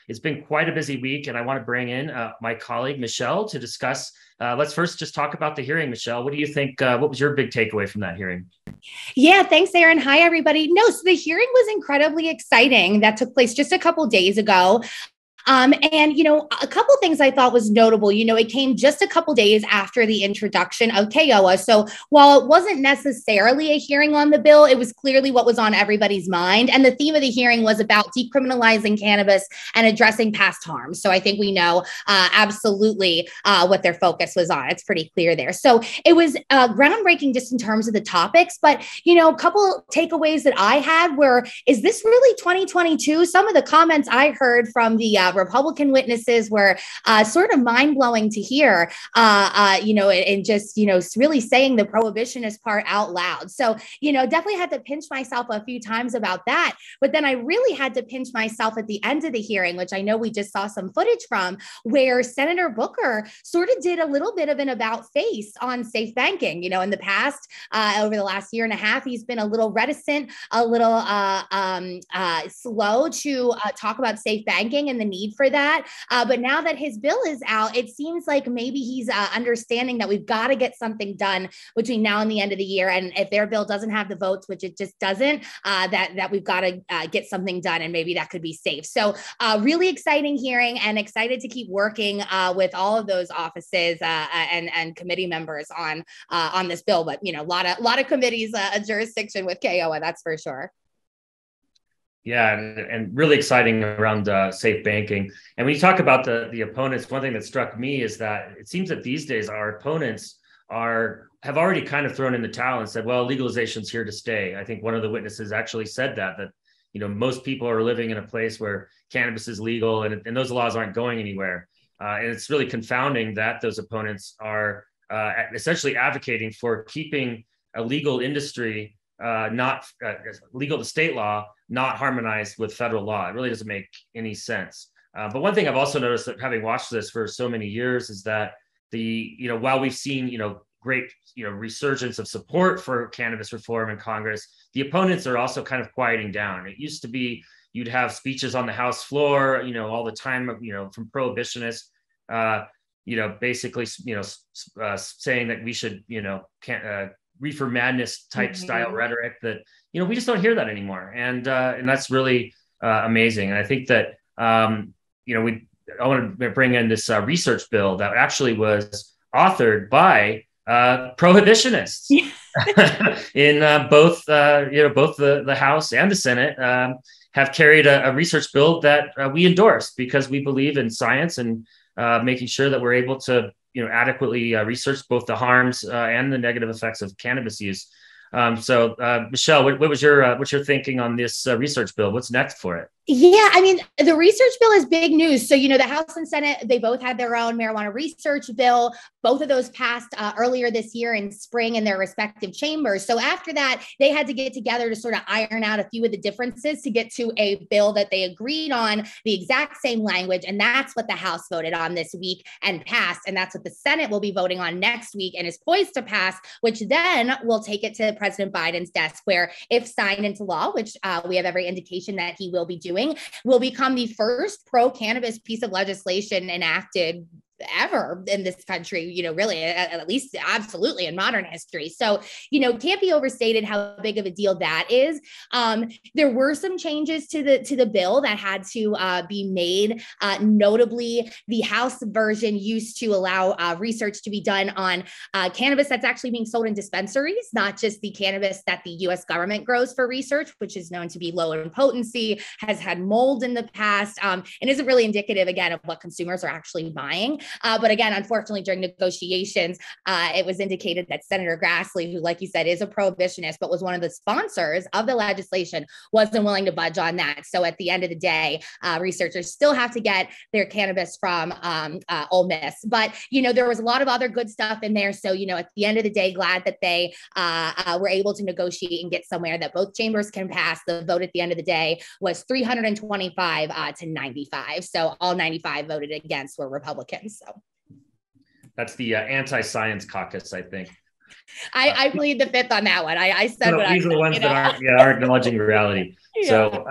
It's been quite a busy week, and I want to bring in my colleague, Michelle, to discuss. Let's first just talk about the hearing. Michelle, what do you think? What was your big takeaway from that hearing? Yeah, thanks, Aaron. Hi, everybody. No, so the hearing was incredibly exciting. That took place just a couple days ago. A couple things I thought was notable, it came just a couple days after the introduction of CAOA. So while it wasn't necessarily a hearing on the bill, it was clearly what was on everybody's mind. And the theme of the hearing was about decriminalizing cannabis and addressing past harm. So I think we know absolutely what their focus was on. It's pretty clear there. So it was groundbreaking just in terms of the topics. But, a couple takeaways that I had were, is this really 2022? Some of the comments I heard from the Republican witnesses were sort of mind-blowing to hear, and just, really saying the prohibitionist part out loud. So, definitely had to pinch myself a few times about that. But then I really had to pinch myself at the end of the hearing, which I know we just saw some footage from, where Senator Booker sort of did a little bit of an about face on safe banking. In the past, over the last year and a half, he's been a little reticent, a little slow to talk about safe banking and the need for that. But now that his bill is out, it seems like maybe he's understanding that we've got to get something done between now and the end of the year. And if their bill doesn't have the votes, which it just doesn't, that we've got to get something done, and maybe that could be safe. So really exciting hearing, and excited to keep working with all of those offices and committee members on this bill. But a lot of committees, a jurisdiction with CAOA, that's for sure. Yeah, and really exciting around safe banking. And when you talk about the opponents, one thing that struck me is that it seems that these days our opponents have already kind of thrown in the towel and said, well, legalization's here to stay. I think one of the witnesses actually said that most people are living in a place where cannabis is legal, and those laws aren't going anywhere. And it's really confounding that those opponents are essentially advocating for keeping a legal industry not legal to state law, not harmonized with federal law. It really doesn't make any sense. But one thing I've also noticed, that having watched this for so many years, is that while we've seen, great, resurgence of support for cannabis reform in Congress, the opponents are also kind of quieting down. It used to be you'd have speeches on the House floor, all the time, from prohibitionists, basically, saying that we should, reefer madness type style rhetoric that, we just don't hear that anymore. And that's really amazing. And I think that, I want to bring in this research bill that actually was authored by prohibitionists in both the House and the Senate have carried a research bill that we endorse, because we believe in science and making sure that we're able to adequately research both the harms and the negative effects of cannabis use. So Michelle, what was what's your thinking on this research bill? What's next for it? Yeah, the research bill is big news. So, the House and Senate, they both had their own marijuana research bill. Both of those passed earlier this year in spring in their respective chambers. So after that, they had to get together to sort of iron out a few of the differences to get to a bill that they agreed on the exact same language. And that's what the House voted on this week and passed. And that's what the Senate will be voting on next week and is poised to pass, which then will take it to President Biden's desk, where, if signed into law, which we have every indication that he will be doing, will become the first pro-cannabis piece of legislation enacted ever in this country, really, at least absolutely in modern history. So, can't be overstated how big of a deal that is. There were some changes to the bill that had to be made. Notably, the House version used to allow research to be done on cannabis that's actually being sold in dispensaries, not just the cannabis that the U.S. government grows for research, which is known to be low in potency, has had mold in the past, and isn't really indicative, again, of what consumers are actually buying. But again, unfortunately, during negotiations, it was indicated that Senator Grassley, who, like you said, is a prohibitionist, but was one of the sponsors of the legislation, wasn't willing to budge on that. So at the end of the day, researchers still have to get their cannabis from Ole Miss. But, there was a lot of other good stuff in there. So, at the end of the day, glad that they were able to negotiate and get somewhere that both chambers can pass. The vote at the end of the day was 325 to 95. So all 95 voted against were Republicans. So. That's the anti-science caucus, I think. I plead the fifth on that one. I said what I these are said, the ones you know? that are acknowledging reality. Yeah. So,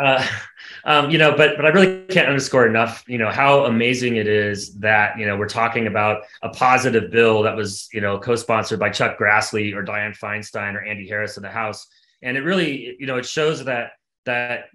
but I really can't underscore enough, how amazing it is that, we're talking about a positive bill that was, co-sponsored by Chuck Grassley or Dianne Feinstein or Andy Harris in the House. And it really, it shows that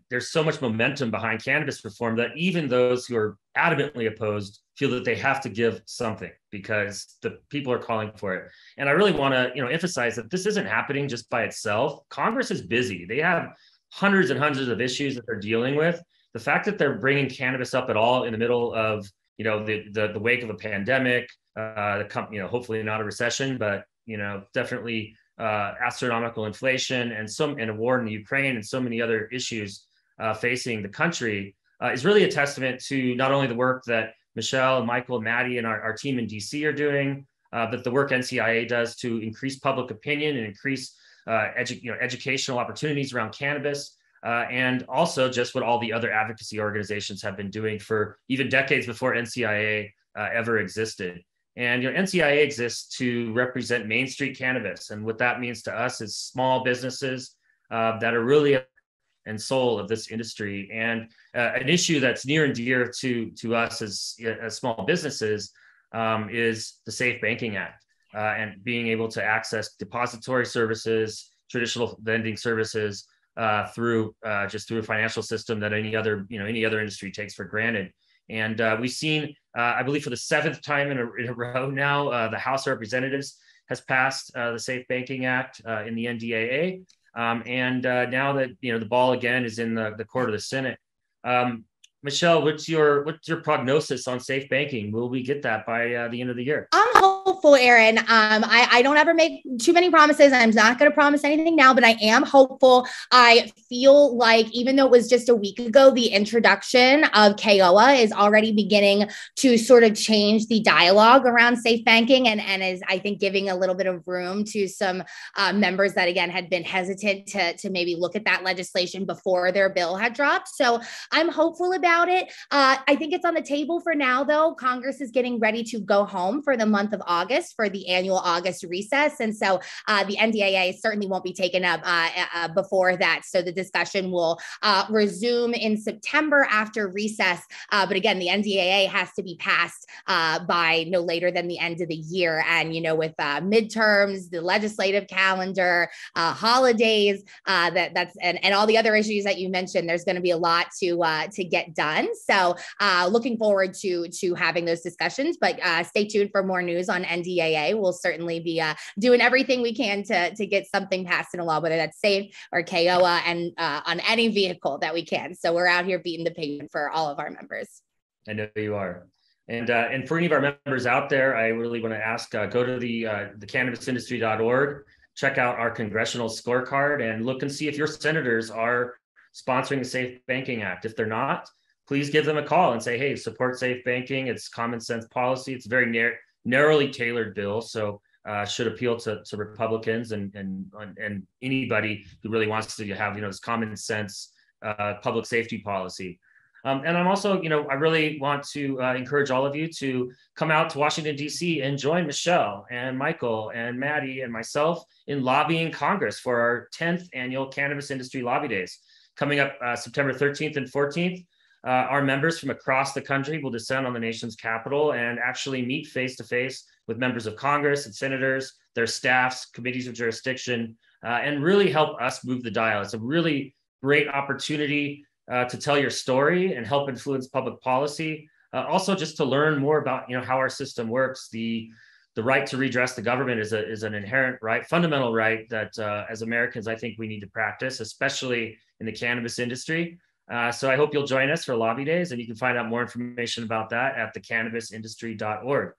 there's so much momentum behind cannabis reform that even those who are adamantly opposed feel that they have to give something because the people are calling for it. And I really want to, emphasize that this isn't happening just by itself. Congress is busy. They have hundreds and hundreds of issues that they're dealing with. The fact that they're bringing cannabis up at all in the middle of, the wake of a pandemic, hopefully not a recession, but, definitely astronomical inflation and a war in the Ukraine and so many other issues facing the country is really a testament to not only the work that Michelle and Michael, Maddie, and our team in DC are doing, but the work NCIA does to increase public opinion and increase educational opportunities around cannabis, and also just what all the other advocacy organizations have been doing for even decades before NCIA ever existed. And NCIA exists to represent Main Street cannabis, and what that means to us is small businesses that are really and soul of this industry. And an issue that's near and dear to us as small businesses is the Safe Banking Act and being able to access depository services, traditional lending services through a financial system that any other industry takes for granted. And we've seen, I believe, for the seventh time in a row now, the House of Representatives has passed the Safe Banking Act in the NDAA. And now that the ball again is in the court of the Senate. Michelle, what's your prognosis on safe banking? Will we get that by the end of the year? I'm hopeful, Aaron. I don't ever make too many promises. I'm not going to promise anything now, but I am hopeful. I feel like even though it was just a week ago, the introduction of CAOA is already beginning to sort of change the dialogue around safe banking and is, I think, giving a little bit of room to some members that, again, had been hesitant to maybe look at that legislation before their bill had dropped. So I'm hopeful about it. I think it's on the table for now, though. Congress is getting ready to go home for the month of August for the annual August recess. And so the NDAA certainly won't be taken up before that. So the discussion will resume in September after recess. But again, the NDAA has to be passed by no later than the end of the year. And, with midterms, the legislative calendar, holidays, and all the other issues that you mentioned, there's going to be a lot to get done. So looking forward to having those discussions, but stay tuned for more news on NDAA. We'll certainly be doing everything we can to get something passed in a law, whether that's SAFE or CAOA, and on any vehicle that we can. So we're out here beating the pavement for all of our members. I know you are. And for any of our members out there, I really want to ask, go to the cannabisindustry.org, check out our congressional scorecard and look and see if your senators are sponsoring the Safe Banking Act. If they're not, please give them a call and say, hey, support safe banking. It's common sense policy. It's a very narrowly tailored bill. So should appeal to Republicans and anybody who really wants to have, this common sense public safety policy. And I'm also, I really want to encourage all of you to come out to Washington, D.C. and join Michelle and Michael and Maddie and myself in lobbying Congress for our 10th annual Cannabis Industry Lobby Days. Coming up September 13th and 14th, our members from across the country will descend on the nation's capital and actually meet face-to-face with members of Congress and senators, their staffs, committees of jurisdiction, and really help us move the dial. It's a really great opportunity to tell your story and help influence public policy. Also, just to learn more about how our system works. The right to redress the government is an inherent right, fundamental right that as Americans, I think we need to practice, especially in the cannabis industry. So I hope you'll join us for Lobby Days, and you can find out more information about that at thecannabisindustry.org.